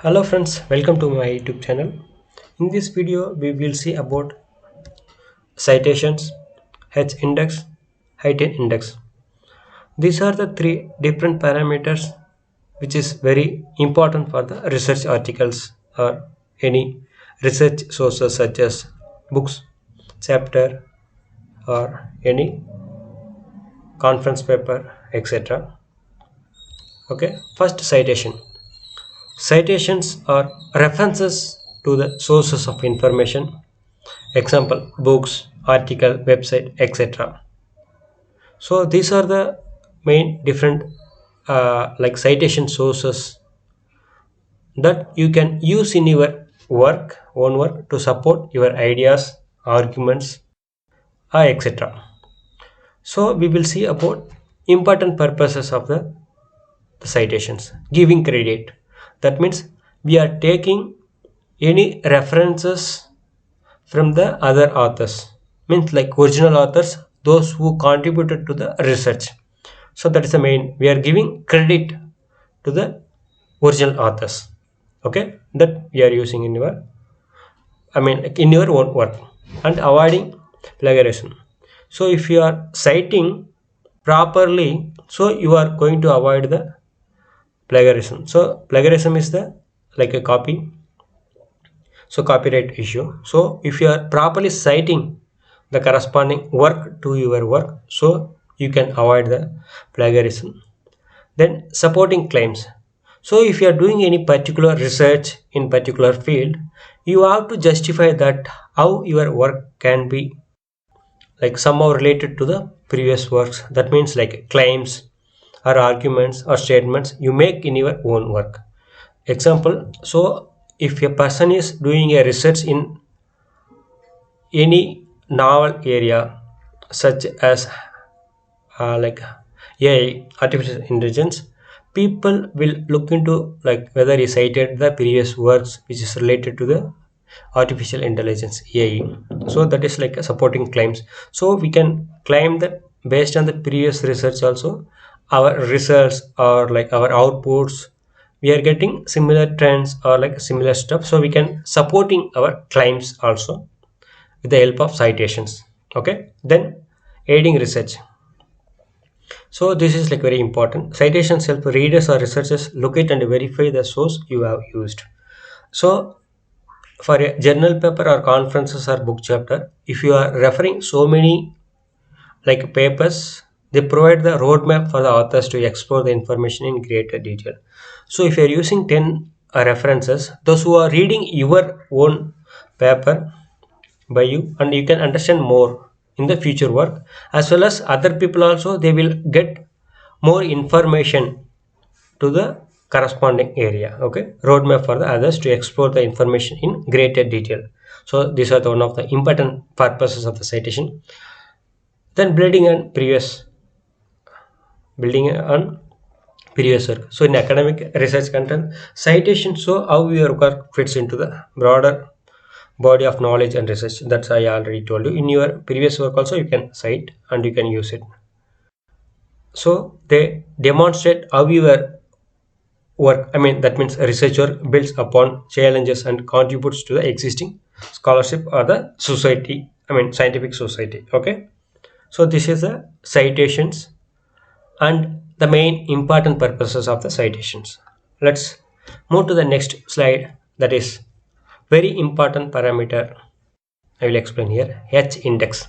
Hello friends, welcome to my YouTube channel. In this video, we will see about citations, H index, i10 index. These are the three different parameters which is very important for the research articles or any research sources such as books, chapter or any conference paper, etc. Okay, first citation. Citations are references to the sources of information, example books, article, website, etc. So these are the main different like citation sources that you can use in your own work to support your ideas, arguments, etc. So we will see about important purposes of the citations. Giving credit, that means we are taking any references from the other authors, means like original authors, those who contributed to the research. So that is the main, we are giving credit to the original authors, okay, that we are using in your, in your own work. And avoiding plagiarism, so if you are citing properly, so you are going to avoid the plagiarism. So plagiarism is the like a copy, so copyright issue. So if you are properly citing the corresponding work to your work, so you can avoid the plagiarism. Then supporting claims, so if you are doing any particular research in particular field, you have to justify that how your work can be like somehow related to the previous works. That means like claims or arguments or statements you make in your own work. Example, so if a person is doing a research in any novel area such as like AI, artificial intelligence, people will look into like whether he cited the previous works which is related to the artificial intelligence AI. So that is like a supporting claims. So we can claim that based on the previous research also, our results or like our outputs, we are getting similar trends or like similar stuff. So we can supporting our claims also with the help of citations. Okay, then aiding research, so this is like very important. Citations help readers or researchers locate and verify the source you have used. So for a journal paper or conferences or book chapter, if you are referring so many like papers, they provide the roadmap for the authors to explore the information in greater detail. So if you are using 10 references, those who are reading your own paper by you, and you can understand more in the future work, as well as other people also, they will get more information to the corresponding area. Okay, roadmap for the others to explore the information in greater detail. So these are the one of the important purposes of the citation. Then building on previous work. So in academic research content, citation show how your work fits into the broader body of knowledge and research. That's I already told you. In your previous work also you can cite and you can use it. So they demonstrate how your work, that means a researcher builds upon challenges and contributes to the existing scholarship or the society, scientific society. Okay, so this is the citations and the main important purposes of the citations. Let's move to the next slide, that is very important parameter. I will explain here, H index.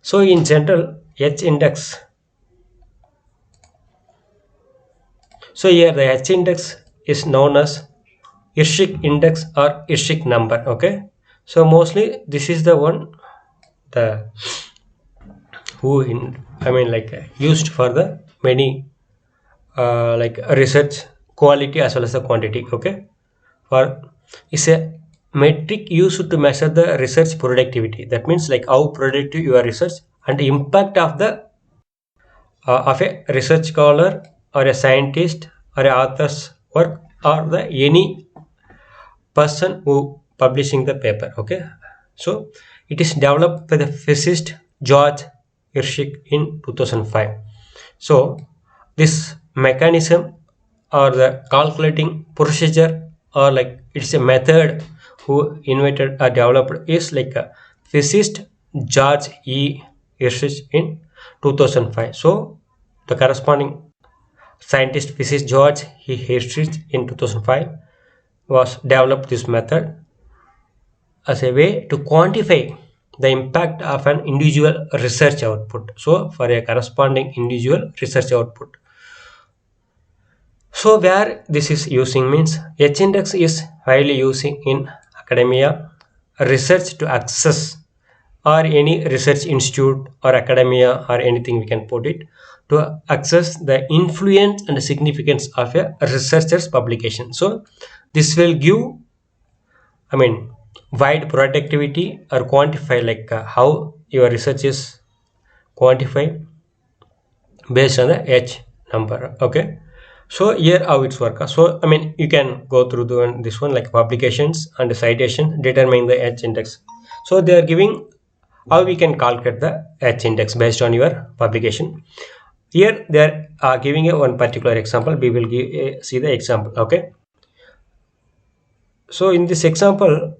So in general, H index, so here the H index is known as Irschik index or Irschik number. Okay, so mostly this is the one the who in used for the many like research quality as well as the quantity. Okay, for is a metric used to measure the research productivity. That means like how productive your research and the impact of a research scholar or a scientist or a author's work or the any person who publishing the paper. Okay, so it is developed by the physicist George Irschik in 2005. So this mechanism or the calculating procedure or like it's a method who invented or developed is like a physicist George E. Research in 2005. So the corresponding scientist physicist George E. Research in 2005 was developed this method as a way to quantify the impact of an individual research output. So for a corresponding individual research output. So where this is using means H-index is highly using in academia research to access or any research institute or academia or anything we can put it to access the influence and significance of a researcher's publication. So this will give, I mean, wide productivity or quantify like how your research is quantified based on the H number. Okay. So here how it's work. So I mean you can go through this one like publications and citation determine the H index. So they are giving how we can calculate the H index based on your publication. Here they are giving a one particular example. We will see the example. Okay. So in this example,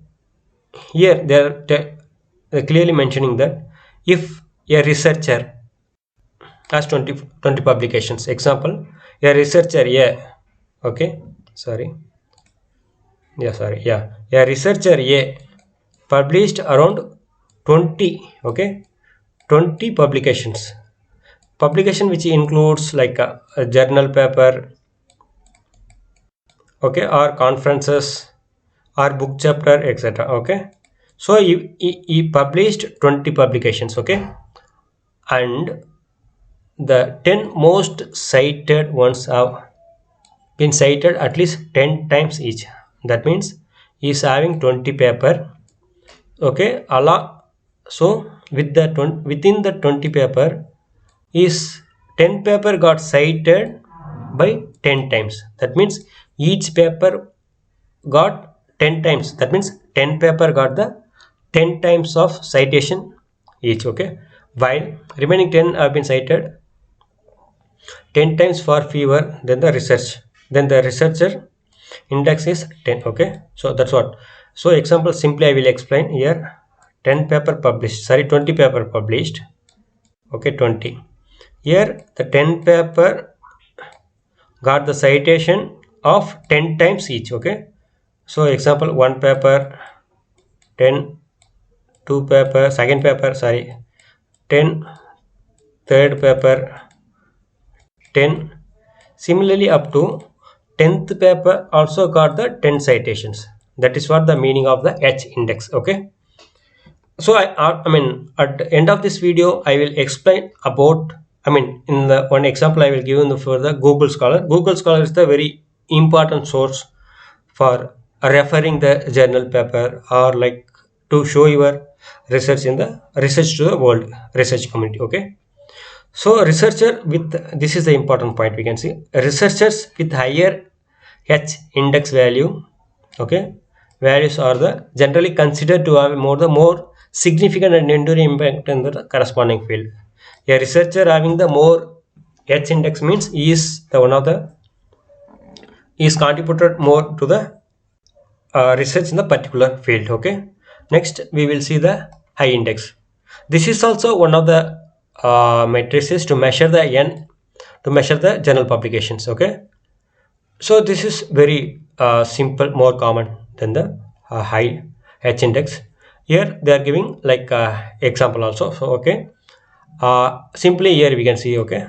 here they are clearly mentioning that if a researcher has 20 publications, example, a researcher, yeah, okay, sorry, yeah, sorry, yeah, a researcher, yeah, published around 20, okay, 20 publication which includes like a journal paper, okay, or conferences or book chapter, etc. Okay, so he published 20 publications, okay, and the 10 most cited ones have been cited at least 10 times each. That means he is having 20 paper, okay, Allah. So with the within the 20 paper is 10 paper got cited by 10 times. That means each paper got 10 times. That means 10 paper got the 10 times of citation each, okay, while remaining 10 have been cited 10 times for fewer than the research, then the researcher index is 10. Okay, so that's what. So example simply I will explain here. 10 paper published, sorry, 20 paper published, okay, 20. Here the 10 paper got the citation of 10 times each. Okay, so example, one paper 10, two paper, second paper, sorry, 10, third paper 10. Similarly up to 10th paper also got the 10 citations. That is what the meaning of the H index. Okay, so I mean at the end of this video I will explain about, I mean in the one example I will give you for the Google Scholar. Google Scholar is the very important source for referring the journal paper or like to show your research in the research to the world research community. Okay, so researcher with, this is the important point we can see, researchers with higher H index value, okay, values are the generally considered to have more significant and enduring impact in the corresponding field. A researcher having the more H index means he is the one of the, he is contributed more to the research in the particular field. Okay, next we will see the high index. This is also one of the matrices to measure the n, to measure the journal publications. Okay, so this is very simple, more common than the high H index. Here they are giving like example also. So okay, simply here we can see, okay,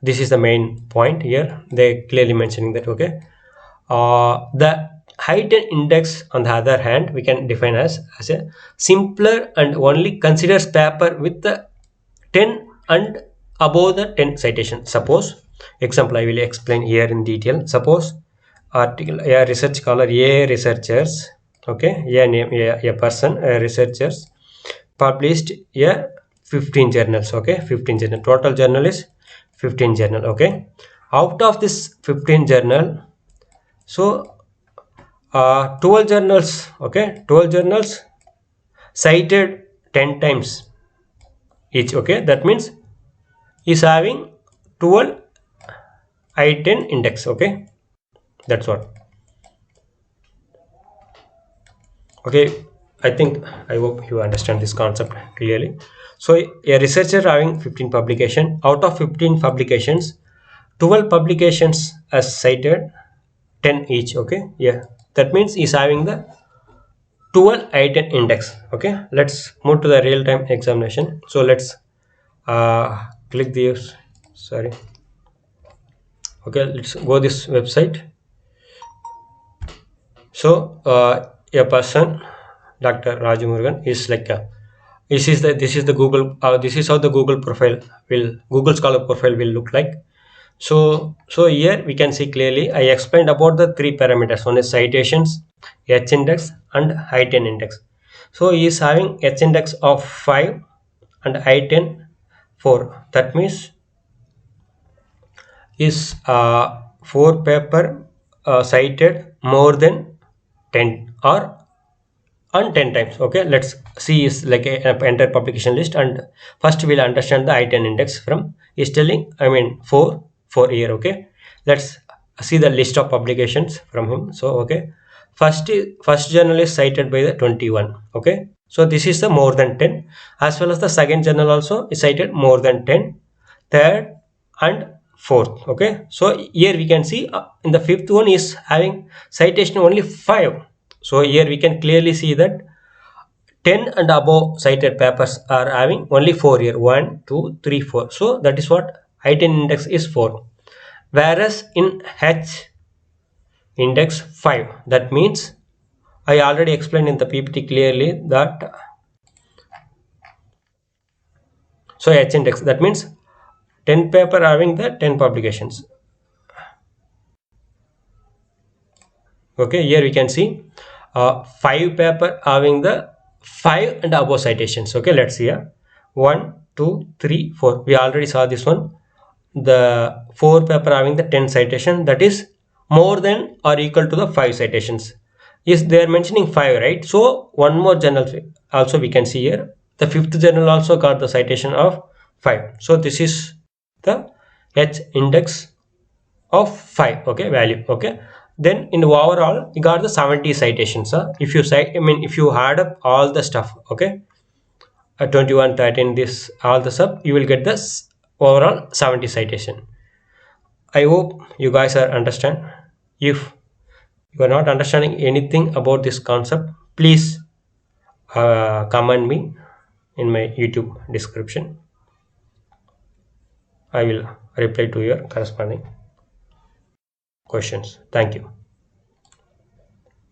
this is the main point here. They clearly mentioning that, okay, the height index on the other hand we can define as a simpler and only considers paper with the 10 and above the 10 citation. Suppose example I will explain here in detail. Suppose article, a research scholar, a researchers, okay, a name, a person, a researchers published a 15 journals. Okay, 15 journal, total journal is 15 journal. Okay, out of this 15 journal, so 12 journals, okay, 12 journals cited 10 times each. Okay, that means is having 12 i10 index. Okay, that's what. Okay, I hope you understand this concept clearly. So a researcher having 15 publication, out of 15 publications, 12 publications as cited, 10 each. Okay, yeah, that means he's having the 12 i10 index. Okay, let's move to the real-time examination. So let's click this, sorry. Okay, let's go this website. So a person, Dr. Rajamurugan, is like a, this is the Google, this is how the Google Scholar profile will look like. So here we can see clearly I explained about the three parameters. One is citations, H index, and I10 index. So he is having H index of 5 and I10 4. That means is 4 paper cited more than 10 or on 10 times. Okay, let's see is like a entire publication list, and first we'll understand the i10 index from is telling, I mean, for year. Okay, let's see the list of publications from him. So okay, first journal is cited by the 21. Okay, so this is the more than 10, as well as the second journal also is cited more than 10, third and fourth. Okay, so here we can see in the fifth one is having citation only 5. So here we can clearly see that 10 and above cited papers are having only 4 here, 1 2 3 4. So that is what I10 index is 4, whereas in H index 5. That means I already explained in the PPT clearly that, so H index, that means 10 paper having the 10 publications. Okay, here we can see 5 paper having the 5 and above citations. Okay, let's see here. 1 2 3 4, we already saw this one. The 4 paper having the 10 citation, that is more than or equal to the 5 citations. Is they are mentioning 5, right? So one more journal also we can see here, the fifth journal also got the citation of 5. So this is the H index of 5. Okay, value. Okay, then in the overall you got the 70 citations. If you say, I mean, if you add up all the stuff, okay, 21 13, this all the sub, you will get this overall 70 citation. I hope you guys are understand. If you are not understanding anything about this concept, please comment me in my YouTube description. I will reply to your corresponding questions. Thank you.